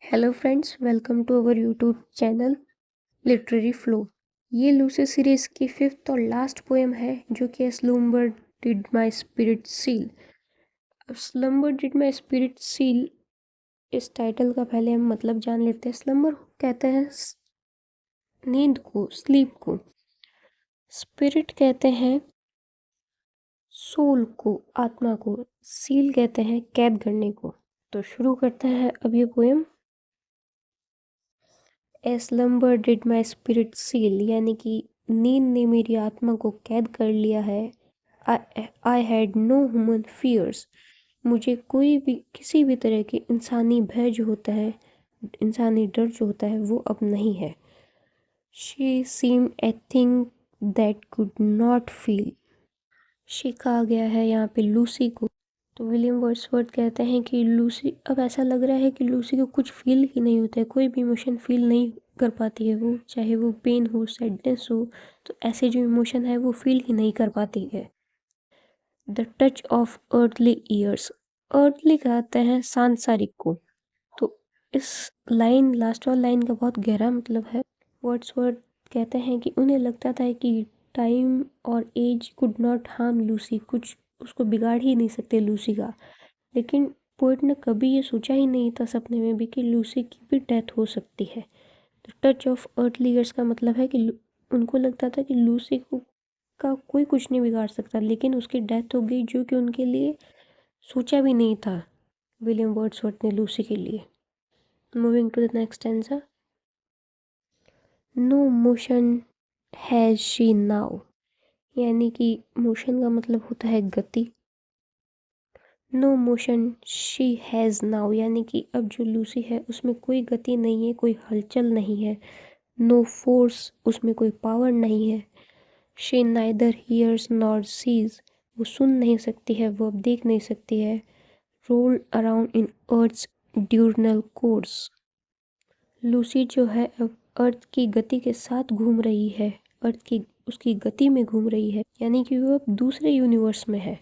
Hello friends, welcome to our YouTube channel literary flow. ये Lucy series की fifth और last poem है जो कि slumber did my spirit seal. अब slumber did my spirit seal, इस टाइटल का पहले हम मतलब जान लेते हैं। स्लम्बर कहते हैं नींद को, स्लीप को। स्पिरिट कहते हैं सोल को, आत्मा को। सील कहते हैं कैद करने को। तो शुरू करते हैं अब ये poem. A slumber did my spirit seal, यानी कि नींद ने मेरी आत्मा को कैद कर लिया है। I had no human fears, मुझे कोई भी किसी भी तरह के इंसानी भय जो होता है, इंसानी डर जो होता है वो अब नहीं है। She seem a thing that could not feel. She कहा गया है यहाँ पे लूसी को। तो विलियम वर्ड्सवर्थ कहते हैं कि लूसी, अब ऐसा लग रहा है कि लूसी को कुछ फील ही नहीं होता है, कोई भी इमोशन फील नहीं कर पाती है वो, चाहे वो पेन हो, सैडनेस हो, तो ऐसे जो इमोशन है वो फील ही नहीं कर पाती है। The touch of earthly years, earthly कहते हैं सांसारिक को। तो इस लाइन, लास्ट वाला लाइन का बहुत गहरा मतलब है। वर्ड्सवर्थ कहते हैं कि उन्हें लगता था कि टाइम और age could not harm Lucy, कुछ उसको बिगाड़ ही नहीं सकते लूसी का। लेकिन पोइट ने कभी ये सोचा ही नहीं था सपने में भी कि लूसी की भी डेथ हो सकती है। तो टच ऑफ अर्थली ईयर्स का मतलब है कि उनको लगता था कि लूसी को का कोई कुछ नहीं बिगाड़ सकता, लेकिन उसकी डेथ हो गई जो कि उनके लिए सोचा भी नहीं था विलियम वर्ड्सवर्थ ने लूसी के लिए। Moving to the next stanza. No motion has she now, यानी कि मोशन का मतलब होता है गति। No motion she has now, यानी कि अब जो लूसी है उसमें कोई गति नहीं है, कोई हलचल नहीं है। नो फोर्स, उसमें कोई पावर नहीं है। She neither hears nor sees, वो सुन नहीं सकती है, वो अब देख नहीं सकती है। Roll around in earth's diurnal course, Lucy जो है अब अर्थ की गति के साथ घूम रही है, अर्थ की उसकी गति में घूम रही है, यानी कि वो अब दूसरे यूनिवर्स में है।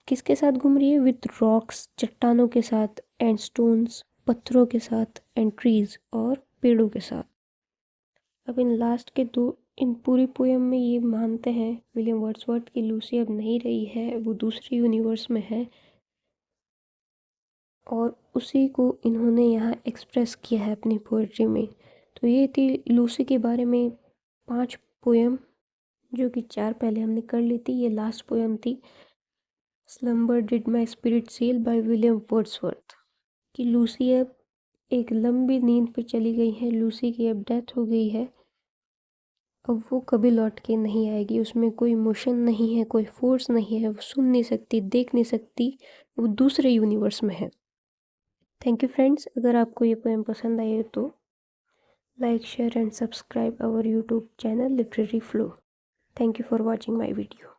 किसके साथ घूम रही है? विथ रॉक्स, चट्टानों के साथ, एंड स्टोन्स, पत्थरों के साथ, एंड ट्रीज, और पेड़ों के साथ। अब इन लास्ट के दो, इन पूरी पोएम में ये मानते हैं विलियम वर्ड्सवर्थ की लूसी अब नहीं रही है, वो दूसरे यूनिवर्स में है, और उसी को इन्होंने यहाँ एक्सप्रेस किया है अपनी पोएट्री में। तो ये थी लूसी के बारे में 5 पोएम, जो कि 4 पहले हमने कर ली थी। ये लास्ट पोएम थी slumber did my spirit seal by William Wordsworth. कि लूसी अब एक लंबी नींद पर चली गई है, लूसी की अब डेथ हो गई है, अब वो कभी लौट के नहीं आएगी, उसमें कोई इमोशन नहीं है, कोई फोर्स नहीं है, वो सुन नहीं सकती, देख नहीं सकती, वो दूसरे यूनिवर्स में है। थैंक यू फ्रेंड्स, अगर आपको ये पोएम पसंद आए तो like, share and subscribe our YouTube channel literary flow. Thank you for watching my video.